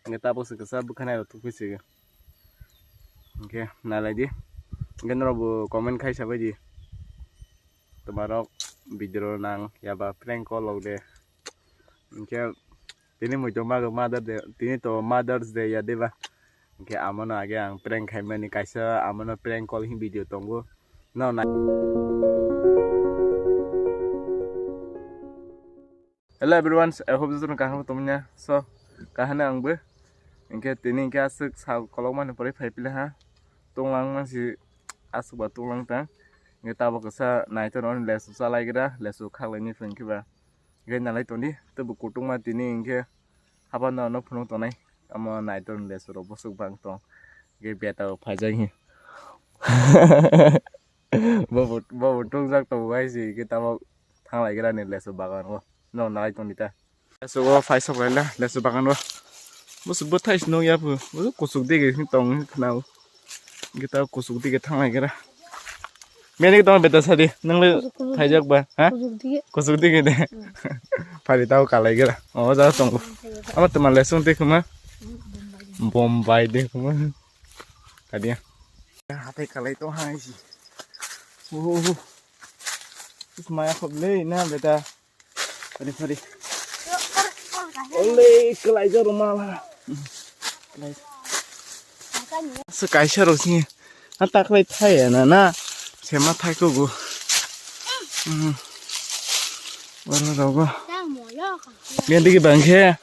kita bos kesah bukan ada tuh sih. Oke, nah lagi, mungkin robo komen kai siapa di, temarok video nang ya ba prank call lo deh. Mungkin ini mau coba ke Mother's Day ya deh ba. Mungkin aman aja yang prank kai mana kaisa aman prank call ini video tunggu. No nah. Hello everyone, I hope you kahang temennya. So, kahana ang be. Engke tini engke asuk sal kalau mana pore pai pilih ha. Tunglang masih asuk ba tunglang tang. Engke tahu kesa naik on lesu salai kira, lesu khak leni feng kiba. Engke nalai toni, tebu kutung ma tini engke apa no punung tonai. Amo naik on lesu robo suk bang tong. Engke biata pai jai. Bawa tung sak tahu guys sih kita mau thang lai kira ni lesu bagan ko. No nalai tong dita. Lesu ko fai sok lai la lesu bagan ko. Bos buat thai snow ya bu, bos kusuk deh gitu tong kenal, kita kusuk deh kita thang lagi lah. Mana kita beta sadi, nang le thai jak ba, ha? Kusuk deh gitu. Pari tahu kalai gitu. Oh dah tunggu. Apa teman lesung deh kuma? Bombay deh kuma. Tadi ya. Hati kalai itu hai sih. Ismaya khoble na beta. Pari. Oleh kelai je rumah lah. Sekai serusnya, tak kelai thai ya na, siapa thai kau gu, baru tahu gu. Lihat di bangke,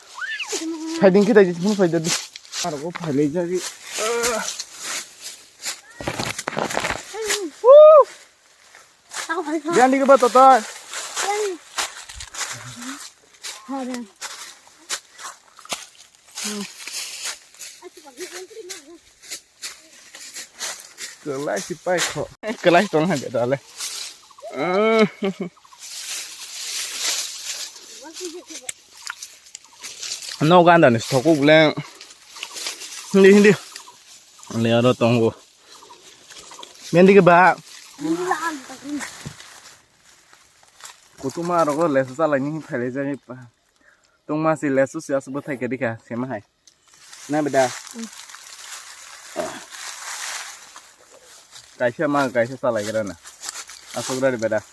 thai ding kita jadi pun thai jadi, baru gu thai lagi jadi. Lihat di bawah total. Kelai si pai kok. Kelai tong ha beta le. No ganda ni stoku bulan. Hindi. Le aro tong go. Mendi ke ba. Kutuma ro go lesu sala ni phale jai pa. Tong ma si lesu sia su thai ke dikha sema hai. Na beta. Kaisa mah kaisa salah kira na, asal dari beda.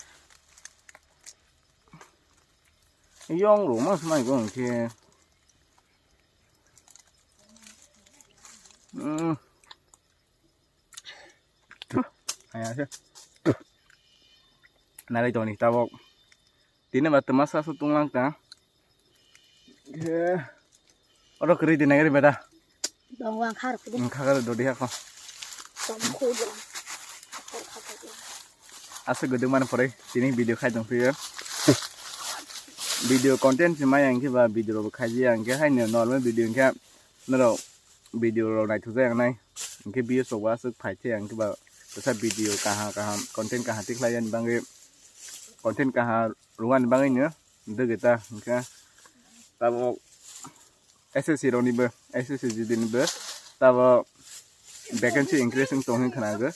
Yang rumah semai gong ke, ayah sih, nari tu ni tabok, tini batu masa sutunglang ta, orang kiri di negeri beda. Dongwang kar, kar dodi aku. Asa gede mana pore, sini video khai dong sih. Video konten cuma yang kita video khai yang kita hanya normal video yang kita, nero video naik tu yang naik, kita biasa soal asuk khai yang kita besar video kahar konten kahar tik layan bangke, konten kahar ruan bangke itu kita tahu SSC roni ber, SSC jadi ber, tahu vacancy increase yang tongin kena ke,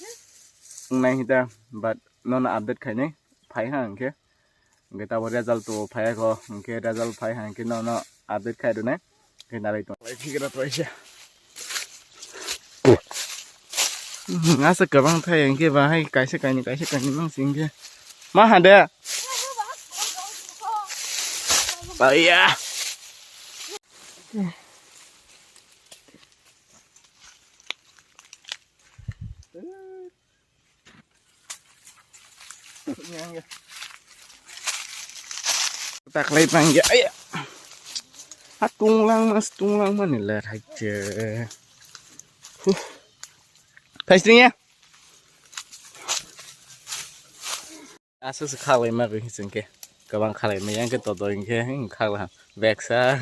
naik kita, but non update kayaknya, pay hang ke, kita baru result tu pay ko, ke result pay hang ke non update kayak dulu, kita nari tu. Lagi kita tu aja. Ngasa kebang pay yang ke bahai kaisa mang sing ke, mah ada. Bahaya. Tak lay panggil, ayah. Tunglang mana lah aja. Pastinya. Asal sekali mah kisah ke, kabang kali mah yang kita tahu ke, kalau beksa.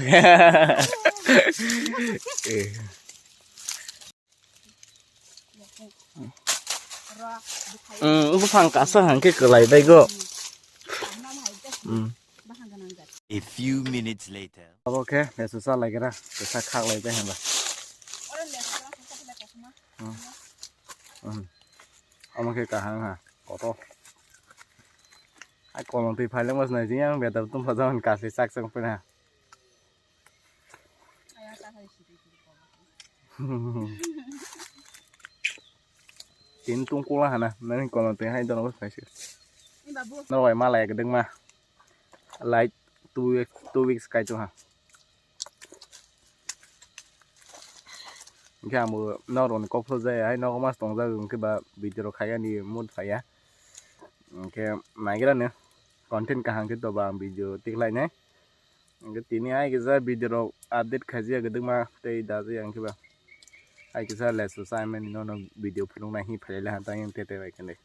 Udah pangkas hang ke kelai bego. A few minutes later. Okay, susah lagi lah, susah kak lagi hamba. Oke kahang ha, kotor. Aku orang tu paling mas nasi yang biar tu pasal kasih sak sang pernah. Tin tungkol lah na nanti kalau teh hai dono kai sih Ni babu. nó rồi mà lại cái đừng mà lại 2 weeks cái chỗ ha cái mà nó rồi có project hay nó có mà tổng ra cái bà video khai anh đi muốn phải á cái này cái đó nữa content cả hàng cái tờ bà video tích lại nhé cái tí này ai cái ra video update khai ra cái đừng mà tây đã gì anh cái bà ai cái ra less assignment nó video film này hi phải là hàng tay em tê tê vậy cái này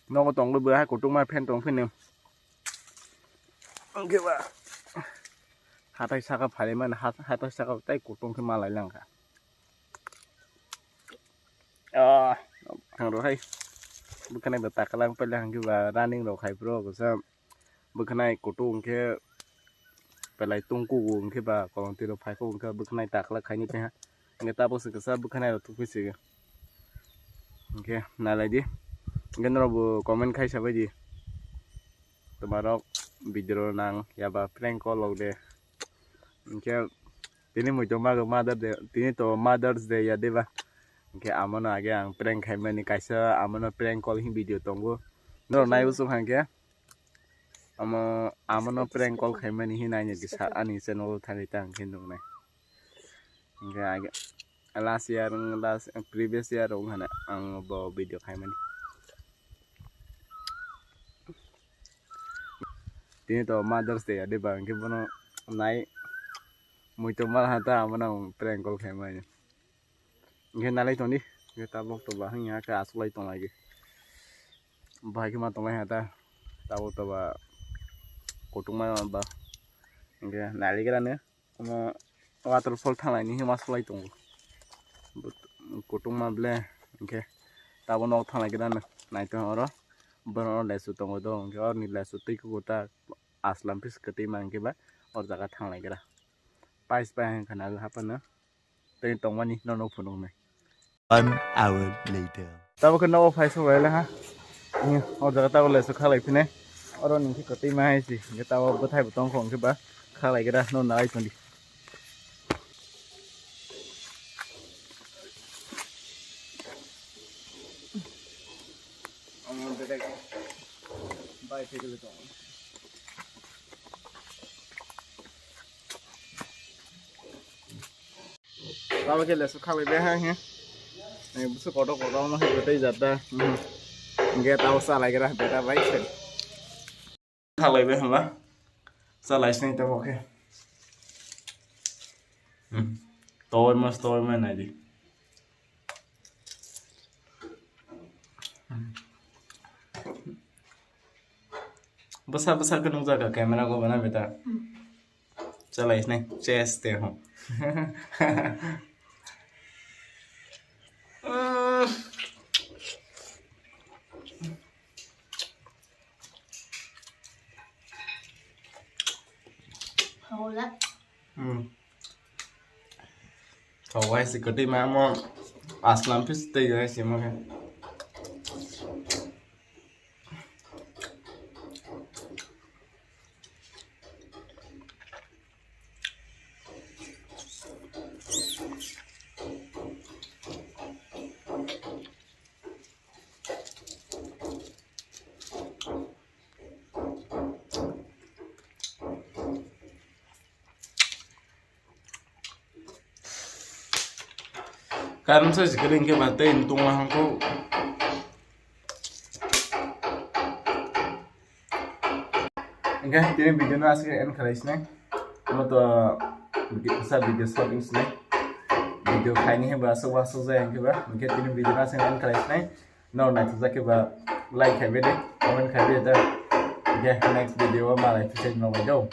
nó có tổng bữa hai cổ trung mai pen tổng phiên nem cái bà hạt tay sao cái phải mà hạt tay sao cái tay cổ trung khi mà lại lằng cả hàng đồ hay bữa nay bữa tạc lằng phải lằng cái bà running đồ khai pro của sao bữa nay cổ trung cái phải lại tung cụ cái bà còn từ đồ phải cụ cái bữa nay tạc là khai như thế ha người ta bảo sự cái sao bữa nay là thuộc cái gì ok này lại đi gan robo comment khai sabai di tomaro video nang ya ba prank call lo de ke tini mo joma go mother's day ya deba ke amana age ang prank khai mani kaisa amana prank call hi video tongo no nai usu hang ke amana prank call khai mani hi nai ni sa ani channel thani tang khin dong nai ke age last previous year ong hana ang bo video khai mani Tini to Mother's Day ada bang ke bono naik muito mal hata amana prank call khai mai nge nalai to ni nge tabok to ba hanya ka asulai to lagi bai ke ma to mai hata tabok to ba kotung ma ba nge nali kira ne ama waterfall thalai ni ma sulai to kotung ma ble nge tabok nok thalai kira ne nai to oro bono lesu to do nge or ni lesu tei ko ta aslam pis keti mangke ba or jaga thang lai gra pais pa han khana ga hapan na te tong mani no no phunong mai 1 hour later. ta ba no phai so la ha ni or jaga ta le so kha lai phine or ni ki keti ma hai si ge ta ba thai ba tong khong ke ba kha lai gra no nai tondi bye take a look tao cái là số khao bé ha nhé này số có đâu nó hay tới giật ra nghe tao xa lại cái ra để ta váy xem khao lại bé hả xa lại xem tao ok tôi mà này đi besar kan jaga kamera ko bana beta चला इसने चेस्ते हूँ Thầu ai sẽ có đi mà mong aslam pis tây rồi xí mà cái Kan saya sekering ke batin tunglah hangku. Okay, ini video na asli end khalis ne. Mo to video shooting ne. Video khai ni ba so jai ke ba. Okay, ini video na asli end khalis ne. No na to ke ba like khai be de, comment khai be de. Okay, next video ma lai fiche no video.